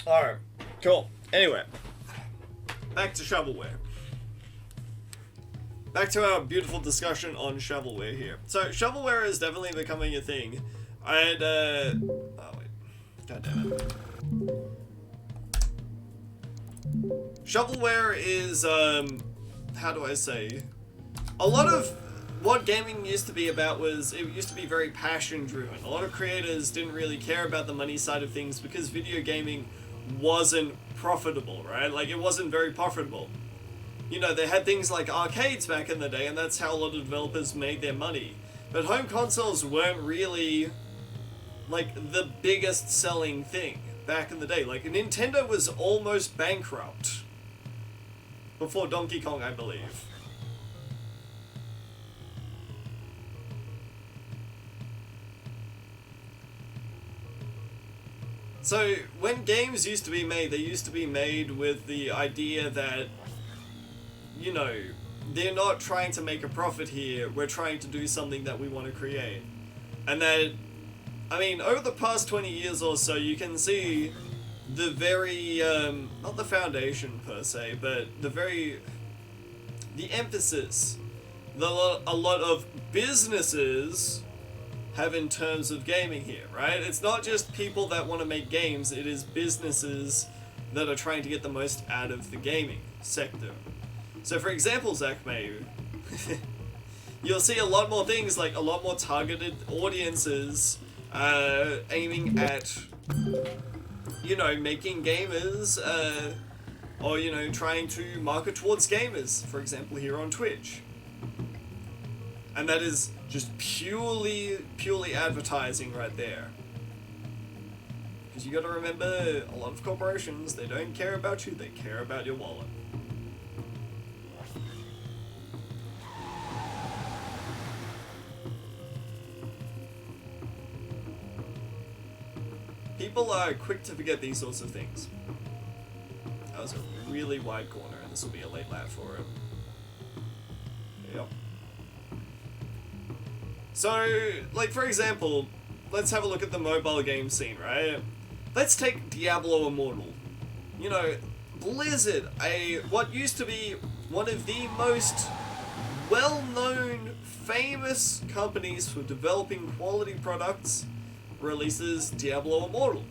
Alright, cool. Anyway, back to shovelware. Back to our beautiful discussion on shovelware here. So, shovelware is definitely becoming a thing. Oh wait. God damn it. Shovelware is, how do I say? A lot of what gaming used to be about was, it used to be very passion driven. A lot of creators didn't really care about the money side of things because video gaming wasn't profitable, right? Like, it wasn't very profitable. You know, they had things like arcades back in the day, and that's how a lot of developers made their money. But home consoles weren't really, like, the biggest selling thing back in the day. Like, Nintendo was almost bankrupt before Donkey Kong, I believe. So, when games used to be made, they used to be made with the idea that, you know, they're not trying to make a profit here, we're trying to do something that we want to create. And that, I mean, over the past 20 years or so, you can see the very, not the foundation per se, but the emphasis that a lot of businesses have in terms of gaming here, right? It's not just people that want to make games, it is businesses that are trying to get the most out of the gaming sector. So for example, Zach Mayu, you'll see a lot more things, like a lot more targeted audiences aiming at, you know, making gamers, or, you know, trying to market towards gamers, for example, here on Twitch. And that is just purely advertising right there. Because you gotta remember, a lot of corporations, they don't care about you, they care about your wallet. People are quick to forget these sorts of things. That was a really wide corner, and this will be a late lap for it. Yep. So, like, for example, let's have a look at the mobile game scene, right? Let's take Diablo Immortal. You know, Blizzard, what used to be one of the most well-known, famous companies for developing quality products, releases Diablo Immortal.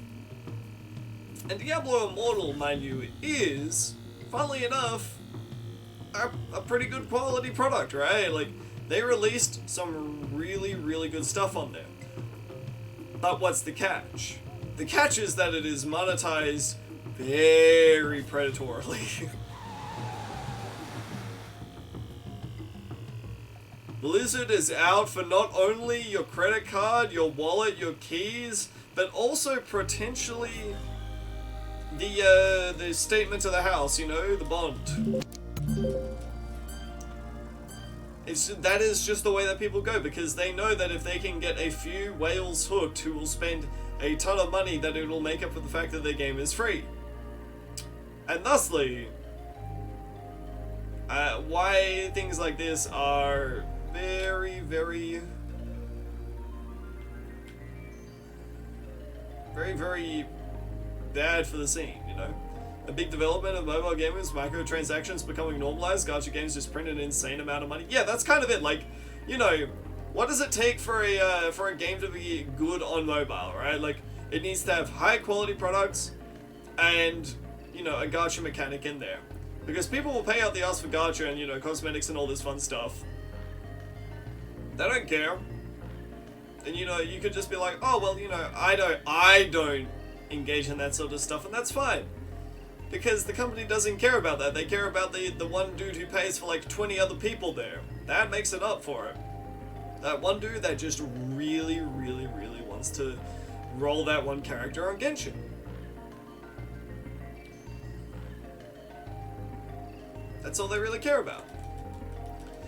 And Diablo Immortal, mind you, is, funnily enough, a pretty good quality product, right? Like, they released some really good stuff on there. But what's the catch? The catch is that it is monetized very predatorily. Blizzard is out for not only your credit card, your wallet, your keys, but also potentially the statement of the house, you know, the bond. That is just the way that people go, because they know that if they can get a few whales hooked who will spend a ton of money, that it will make up for the fact that their game is free. And thusly, why things like this are very bad for the scene, you know? A big development of mobile gamers, microtransactions becoming normalized, gacha games just print an insane amount of money. Yeah, that's kind of it. Like, you know, what does it take for a game to be good on mobile, right? Like, it needs to have high quality products and, you know, a gacha mechanic in there. Because people will pay out the ass for gacha and, you know, cosmetics and all this fun stuff. They don't care. And, you know, you could just be like, oh, well, you know, I don't engage in that sort of stuff, and that's fine. Because the company doesn't care about that. They care about the one dude who pays for like 20 other people there. That makes it up for it. That one dude that just really wants to roll that one character on Genshin. That's all they really care about.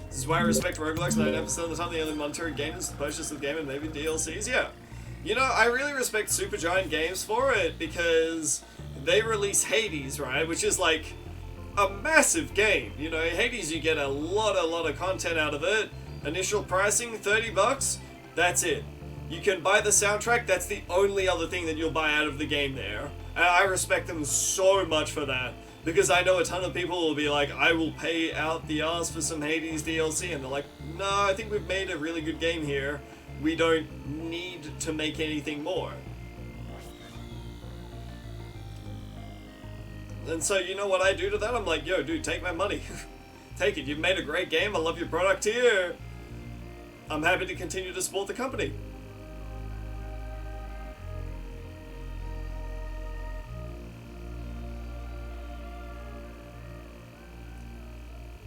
This is why I respect roguelikes 99% of the time. The only monetary gain is the purchase of the game and maybe DLCs. Yeah. You know, I really respect Supergiant Games for it, because they release Hades, right? Which is like a massive game. You know, Hades, you get a lot of content out of it. Initial pricing, $30. That's it. You can buy the soundtrack, that's the only other thing that you'll buy out of the game there. And I respect them so much for that. Because I know a ton of people will be like, I will pay out the arse for some Hades DLC. And they're like, no, I think we've made a really good game here. We don't need to make anything more. And so, you know what I do to that? I'm like, yo, dude, take my money. Take it. You've made a great game. I love your product here. I'm happy to continue to support the company.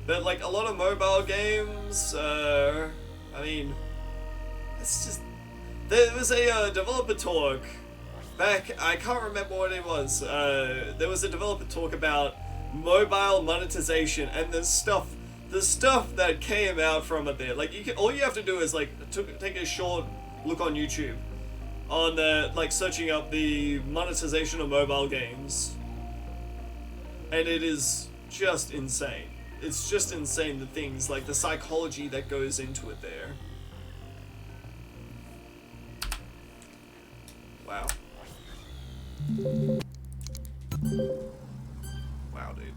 But, like, a lot of mobile games, I mean, it's just... There was a developer talk back, I can't remember what it was. There was a developer talk about mobile monetization and the stuff that came out from it there. Like, all you have to do is, like, take a short look on YouTube on, like, searching up the monetization of mobile games. And it is just insane. It's just insane, the things, like the psychology that goes into it there. Wow. Wow, dude.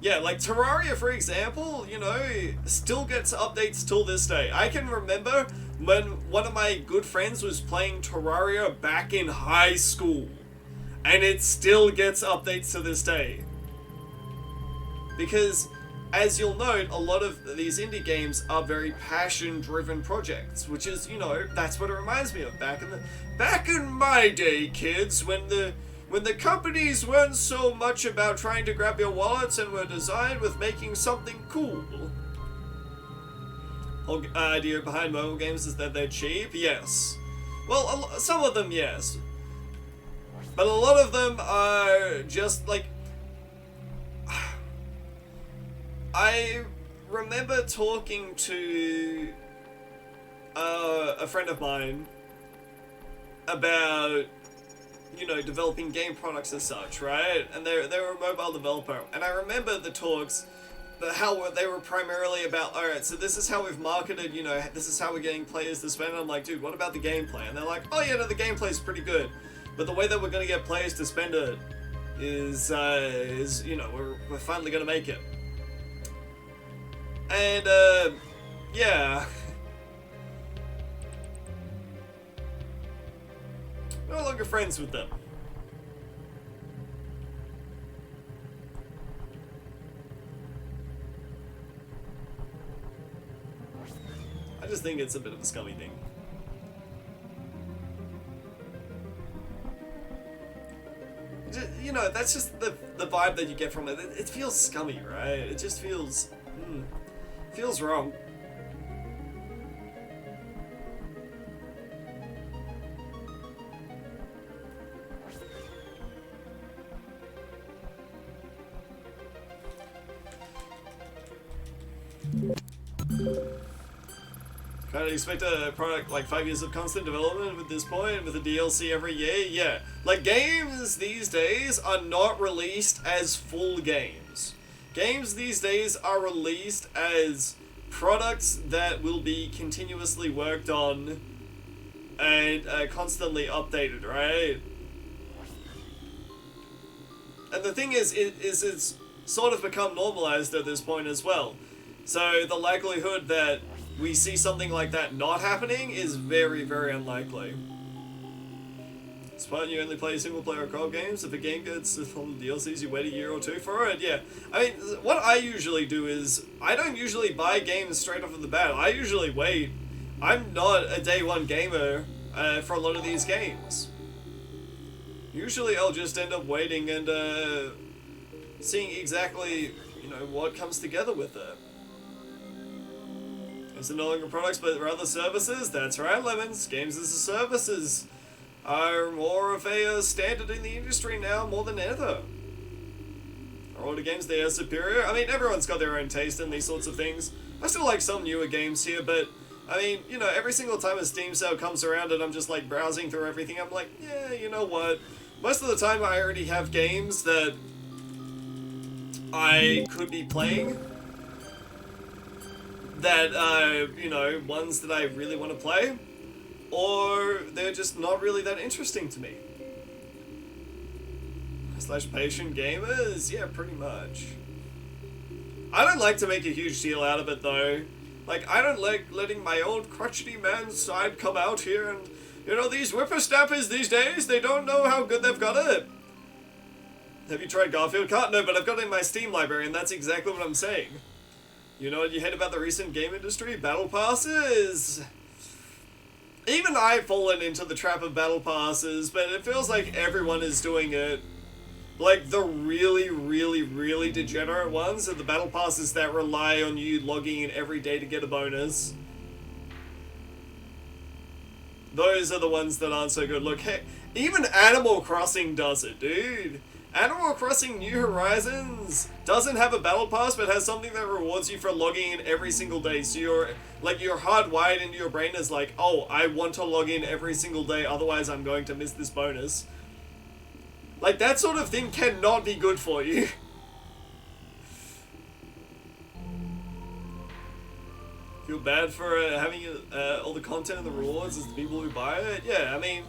Yeah, like Terraria, for example, you know, still gets updates till this day. I can remember when one of my good friends was playing Terraria back in high school, and it still gets updates to this day. Because, as you'll note, a lot of these indie games are very passion-driven projects, which is, you know, that's what it reminds me of. Back in my day, kids, when the companies weren't so much about trying to grab your wallets and were designed with making something cool. Whole idea behind mobile games is that they're cheap. Yes. Well, some of them, yes. But a lot of them are just like. I remember talking to a friend of mine about, you know, developing game products as such, right? And they were a mobile developer, and I remember the talks, how they were primarily about, alright, so this is how we've marketed, you know, this is how we're getting players to spend. And I'm like, dude, what about the gameplay? And they're like, oh yeah, no, the gameplay's pretty good, but the way that we're gonna get players to spend it is you know, we're finally gonna make it. And, yeah. No longer friends with them. I just think it's a bit of a scummy thing. You know, that's just the vibe that you get from it. It feels scummy, right? It just feels... feels wrong. Kind of expect a product like 5 years of constant development at this point with a DLC every year? Yeah. Like, games these days are not released as full games. Games these days are released as products that will be continuously worked on and constantly updated, right? And the thing is, it's sort of become normalized at this point as well. So the likelihood that we see something like that not happening is very, very unlikely. Smart, you only play single-player or co-op games. If a game gets on the DLCs, you wait a year or two for it. Yeah, I mean, what I usually do is, I don't usually buy games straight off of the bat. I usually wait. I'm not a day one gamer for a lot of these games. Usually I'll just end up waiting and seeing exactly, you know, what comes together with it. Is it no longer products but rather services? That's right, Lemons. Games as a services are more of a standard in the industry now, more than ever. Are older games, they are superior? I mean, everyone's got their own taste in these sorts of things. I still like some newer games here, but I mean, you know, every single time a Steam sale comes around and I'm just like browsing through everything, I'm like, yeah, you know what? Most of the time I already have games that I could be playing, that you know, ones that I really want to play, or they're just not really that interesting to me. Slash patient gamers? Yeah, pretty much. I don't like to make a huge deal out of it though. Like, I don't like letting my old crotchety man side come out here and, you know, these whippersnappers these days, they don't know how good they've got it. Have you tried Garfield Kart? No, but I've got it in my Steam library, and that's exactly what I'm saying. You know what you hate about the recent game industry? Battle passes. Even I've fallen into the trap of battle passes, but it feels like everyone is doing it. Like, the really, really, really degenerate ones are the battle passes that rely on you logging in every day to get a bonus. Those are the ones that aren't so good. Look, hey, even Animal Crossing does it, dude. Animal Crossing New Horizons doesn't have a battle pass, but has something that rewards you for logging in every single day. So you're hardwired into your brain as like, oh, I want to log in every single day, otherwise I'm going to miss this bonus. Like, that sort of thing cannot be good for you. Feel bad for having all the content and the rewards as the people who buy it? Yeah, I mean,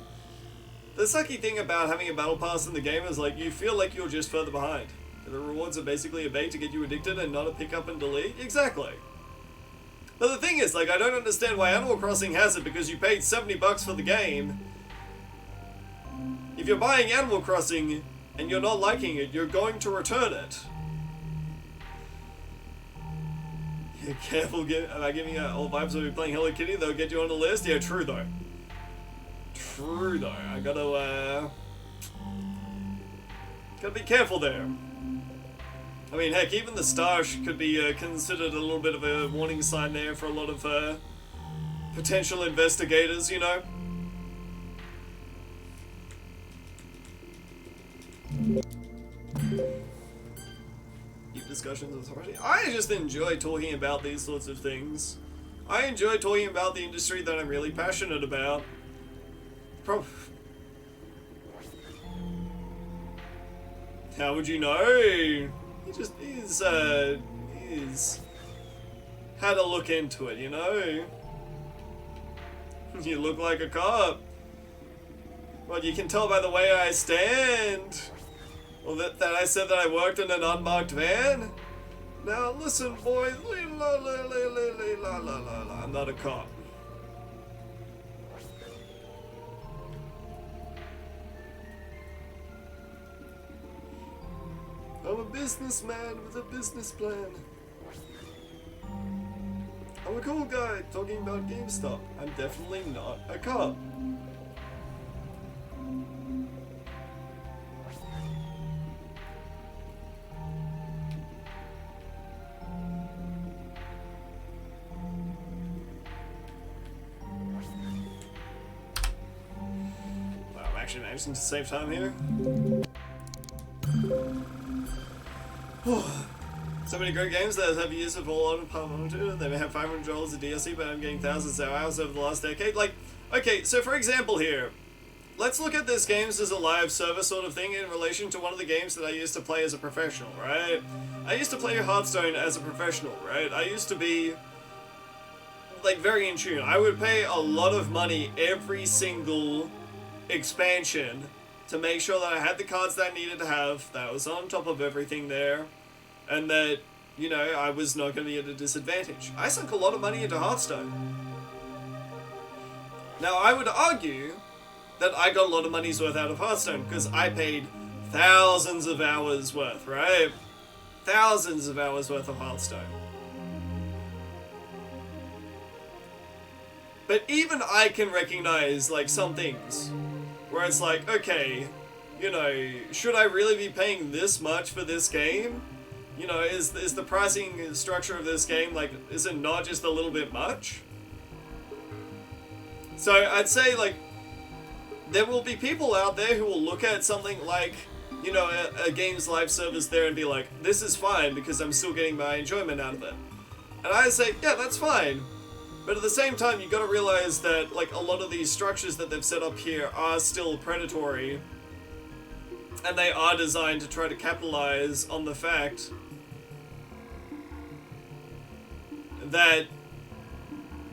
the sucky thing about having a battle pass in the game is, like, you feel like you're just further behind. The rewards are basically a bait to get you addicted and not a pick up and delete. Exactly. But the thing is, like, I don't understand why Animal Crossing has it, because you paid $70 for the game. If you're buying Animal Crossing and you're not liking it, you're going to return it. Yeah, careful about giving out all vibes of you playing Hello Kitty, they'll get you on the list. Yeah, true though. True though. I gotta be careful there. I mean, heck, even the star could be considered a little bit of a warning sign there for a lot of potential investigators, you know? Deep discussions with authority. I just enjoy talking about these sorts of things. I enjoy talking about the industry that I'm really passionate about. How would you know? He's had a look into it, you know? You look like a cop. Well, you can tell by the way I stand. Well, that I said that I worked in an unmarked van? Now listen, boys. I'm not a cop. I'm a businessman with a business plan. I'm a cool guy talking about GameStop. I'm definitely not a cop. Wow, I'm actually managing to save time here. So many great games that have used it for a lot of Parliament. They may have $500 of DLC, but I'm getting thousands of hours over the last decade. Like, okay, so for example here, let's look at this games as a live service sort of thing in relation to one of the games that I used to play as a professional, right? I used to play Hearthstone as a professional, right? I used to be, like, very in tune. I would pay a lot of money every single expansion to make sure that I had the cards that I needed to have, that I was on top of everything there, and that, you know, I was not going to be at a disadvantage. I sunk a lot of money into Hearthstone. Now, I would argue that I got a lot of money's worth out of Hearthstone, because I paid thousands of hours worth, right? Thousands of hours worth of Hearthstone. But even I can recognize, like, some things where it's like, okay, you know, should I really be paying this much for this game? You know, is the pricing structure of this game, like, is it not just a little bit much? So I'd say, like, there will be people out there who will look at something like, you know, a game's live service there and be like, this is fine because I'm still getting my enjoyment out of it. And I say, yeah, that's fine. But at the same time, you gotta realize that, like, a lot of these structures that they've set up here are still predatory. And they are designed to try to capitalize on the fact that,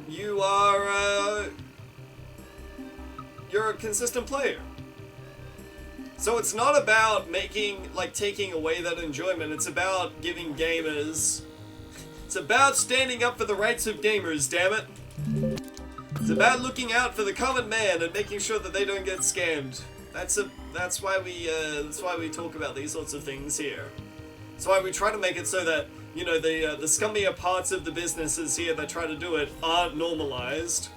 you are, you're a consistent player. So it's not about making, like, taking away that enjoyment, it's about giving gamers... It's about standing up for the rights of gamers, damn it. It's about looking out for the common man and making sure that they don't get scammed. That's why we talk about these sorts of things here. That's why we try to make it so that, you know, the scummier parts of the businesses here that try to do it aren't normalized.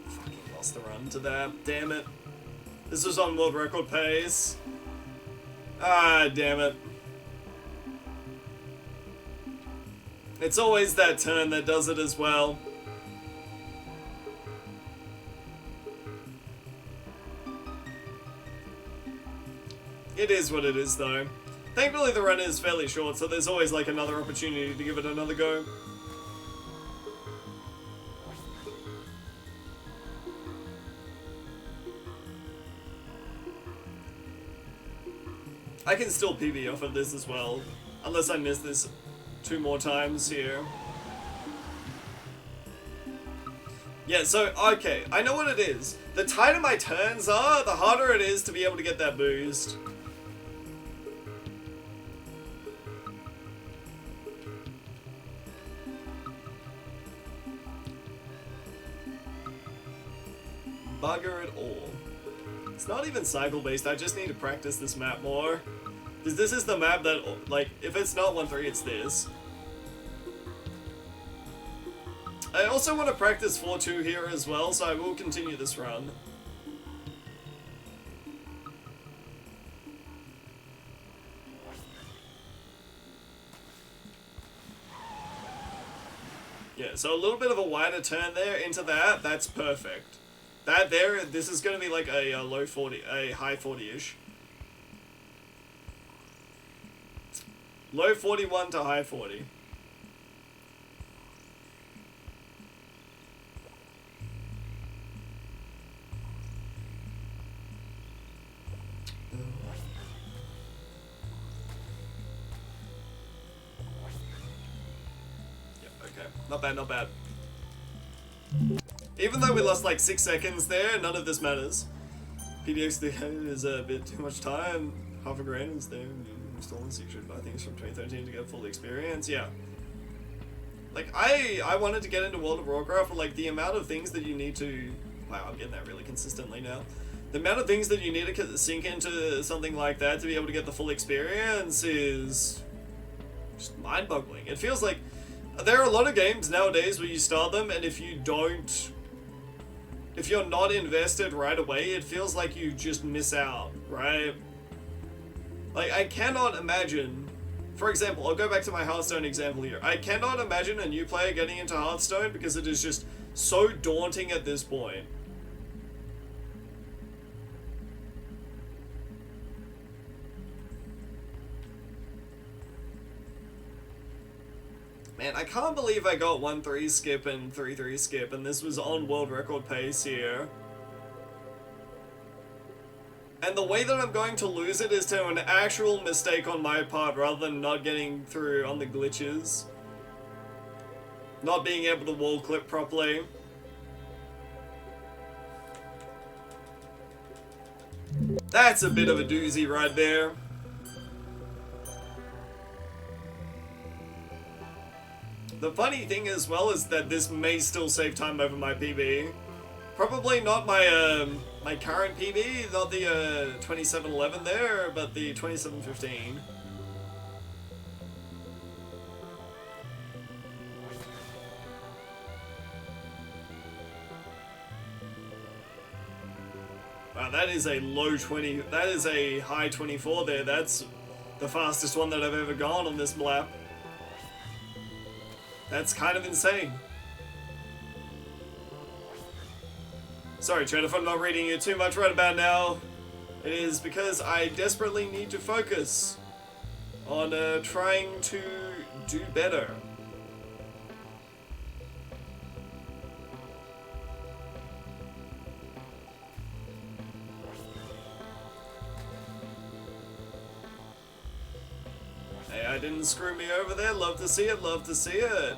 Fucking lost the run to that, damn it. This was on world record pace. Ah, damn it. It's always that turn that does it as well. It is what it is, though. Thankfully, the run is fairly short, so there's always, like, another opportunity to give it another go. I can still PB off of this as well, unless I miss this 2 more times here. Yeah, so, okay, I know what it is. The tighter my turns are, the harder it is to be able to get that boost. Bugger it all. It's not even cycle-based, I just need to practice this map more. Because this is the map that, like, if it's not 1-3, it's this. I also want to practice 4-2 here as well, so I will continue this run. Yeah, so a little bit of a wider turn there into that, that's perfect. That there, this is going to be like a low 40, a high 40-ish. Low 41 to high 40. Yep, okay. Not bad, not bad. Even though we lost like 6 seconds there, none of this matters. PDX is a bit too much time. Half a grand is there. Stolen secret, I think it's from 2013 to get full experience. Yeah. Like, I wanted to get into World of Warcraft, but like the amount of things that you need to... Wow, I'm getting that really consistently now. The amount of things that you need to sink into something like that to be able to get the full experience is just mind-boggling. It feels like there are a lot of games nowadays where you start them, and if you don't... If you're not invested right away, it feels like you just miss out, right? Like, I cannot imagine... For example, I'll go back to my Hearthstone example here. I cannot imagine a new player getting into Hearthstone because it is just so daunting at this point. Man, I can't believe I got 1-3 skip and 3-3 skip, and this was on world record pace here. And the way that I'm going to lose it is to an actual mistake on my part rather than not getting through on the glitches. Not being able to wall clip properly. That's a bit of a doozy right there. The funny thing as well is that this may still save time over my PB. Probably not my my current PB, not the 2711 there, but the 2715. Wow, that is a low 20, that is a high 24 there. That's the fastest one that I've ever gone on this map. That's kind of insane. Sorry, Trent, if I'm not reading you too much right about now, it is because I desperately need to focus on trying to do better. didn't screw me over there. Love to see it, love to see it.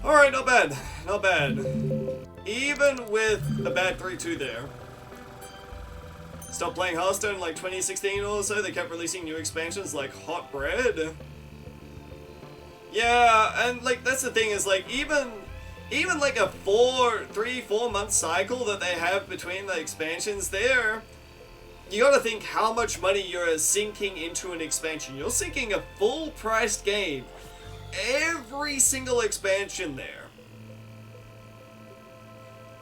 Alright, not bad. Not bad. Even with a bad 3-2 there. Stopped playing Hearthstone in like 2016 or so. They kept releasing new expansions like hot bread. Yeah, and like that's the thing is like even like a 3-4 month cycle that they have between the expansions there, you gotta think how much money you're sinking into an expansion. You're sinking a full priced game. Every single expansion there.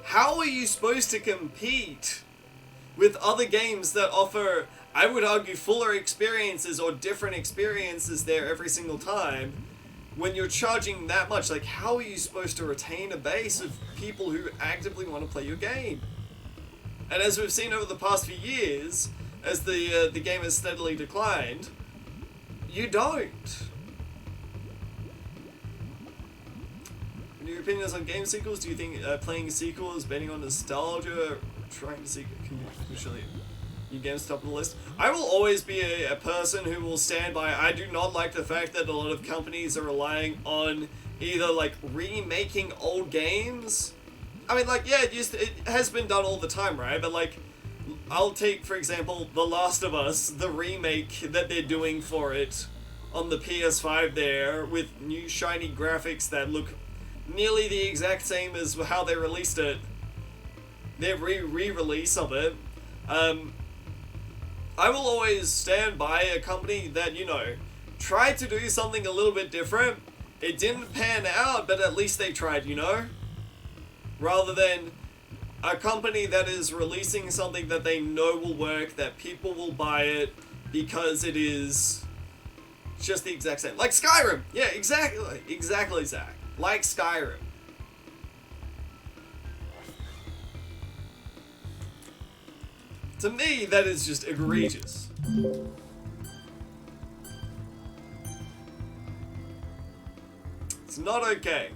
How are you supposed to compete with other games that offer, I would argue, fuller experiences or different experiences there every single time when you're charging that much? Like, how are you supposed to retain a base of people who actively want to play your game? And as we've seen over the past few years, as the game has steadily declined, you don't. Your opinions on game sequels? Do you think playing sequels, betting on nostalgia, trying to seek usually new games top of the list? I will always be a person who will stand by. I do not like the fact that a lot of companies are relying on either like remaking old games. I mean, like, yeah, it has been done all the time, right? But like, I'll take for example The Last of Us, the remake that they're doing for it on the PS5 there with new shiny graphics that look nearly the exact same as how they released it. Their re-release of it. I will always stand by a company that, you know, tried to do something a little bit different. It didn't pan out, but at least they tried, you know? Rather than a company that is releasing something that they know will work, that people will buy it because it is just the exact same. Like Skyrim! Yeah, exactly, Zach. Like Skyrim. To me, that is just egregious. It's not okay.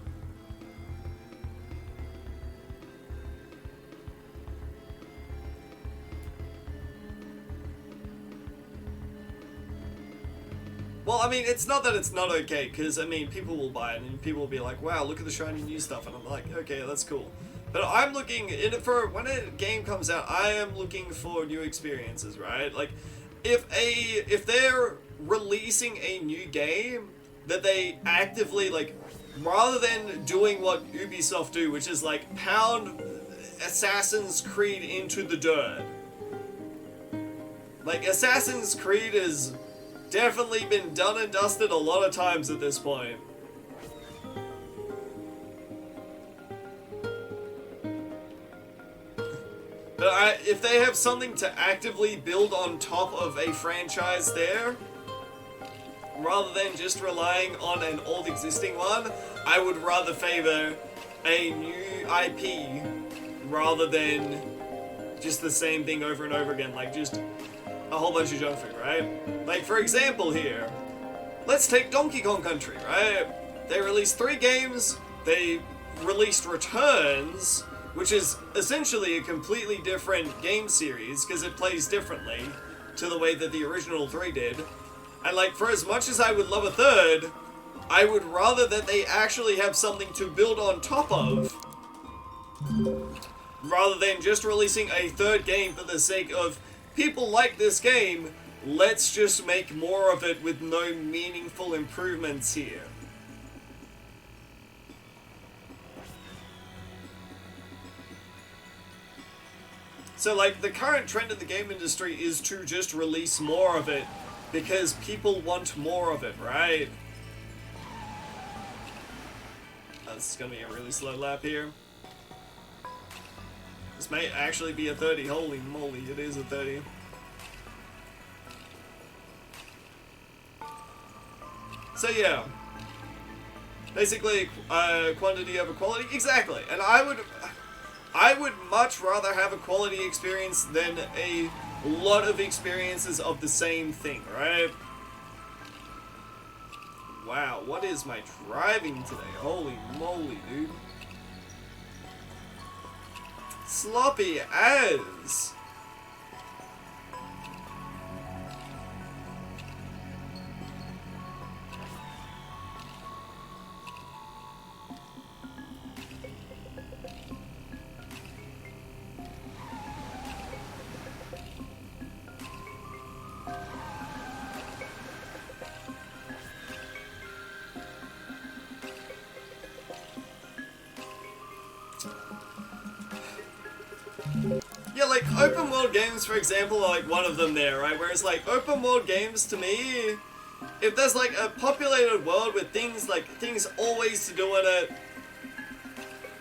Well, I mean, it's not that it's not okay, because, I mean, people will buy it, and people will be like, wow, look at the shiny new stuff, and I'm like, okay, that's cool. But I'm looking, for when a game comes out, I am looking for new experiences, right? Like, if they're releasing a new game, that they actively, like, rather than doing what Ubisoft do, which is, like, pound Assassin's Creed into the dirt. Like, Assassin's Creed is definitely been done and dusted a lot of times at this point. But if they have something to actively build on top of a franchise there, rather than just relying on an old existing one, I would rather favor a new IP rather than just the same thing over and over again, like just a whole bunch of junk food, right? Like, for example here, let's take Donkey Kong Country, right? They released 3 games, they released Returns, which is essentially a completely different game series, because it plays differently to the way that the original 3 did. And like, for as much as I would love a third, I would rather that they actually have something to build on top of, rather than just releasing a third game for the sake of people like this game, let's just make more of it with no meaningful improvements here. So like, the current trend in the game industry is to just release more of it because people want more of it, right? This is gonna be a really slow lap here. This may actually be a 30. Holy moly, it is a 30. So yeah. Basically, quantity over quality. Exactly. And I would much rather have a quality experience than a lot of experiences of the same thing, right? Wow, what is my driving today? Holy moly, dude. Sloppy as. Yeah, like, open world games, for example, are like one of them there, right? Whereas, like, open world games, to me, if there's, like, a populated world with things, like, things always to do in it,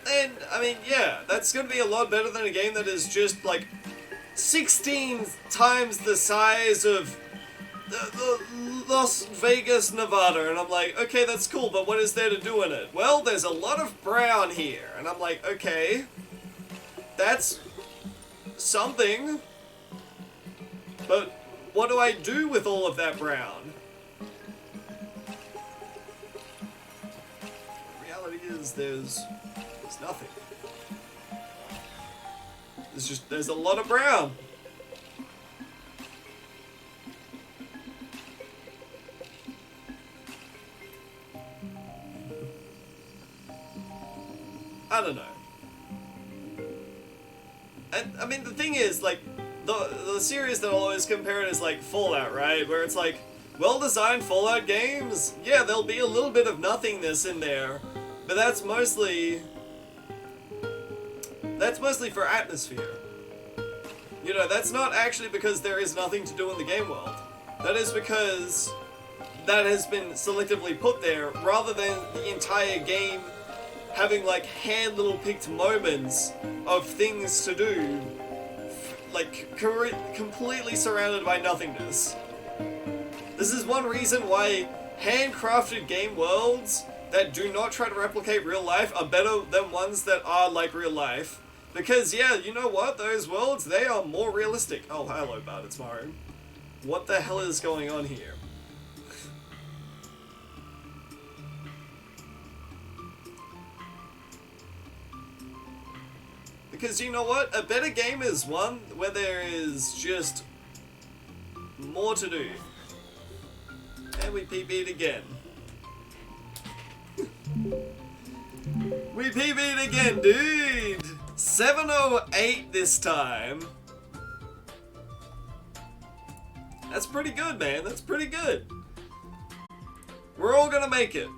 then, I mean, yeah, that's gonna be a lot better than a game that is just, like, 16 times the size of the Las Vegas, Nevada, and I'm like, okay, that's cool, but what is there to do in it? Well, there's a lot of brown here, and I'm like, okay, that's something, but what do I do with all of that brown? The reality is there's nothing. There's a lot of brown. I don't know. And, I mean, the thing is, like, the series that I'll always compare it is, like, Fallout, right? Where it's, like, well-designed Fallout games, yeah, there'll be a little bit of nothingness in there, but that's mostly for atmosphere. You know, that's not actually because there is nothing to do in the game world. That is because that has been selectively put there, rather than the entire game having, like, hand little picked moments of things to do, like, completely surrounded by nothingness. This is one reason why handcrafted game worlds that do not try to replicate real life are better than ones that are like real life. Because, yeah, you know what? Those worlds, they are more realistic. Oh, hello, bud, it's Mario. What the hell is going on here? Because you know what? A better game is one where there is just more to do. And we PB'd again. We PB'd again, dude! 708 this time. That's pretty good, man. That's pretty good. We're all gonna make it.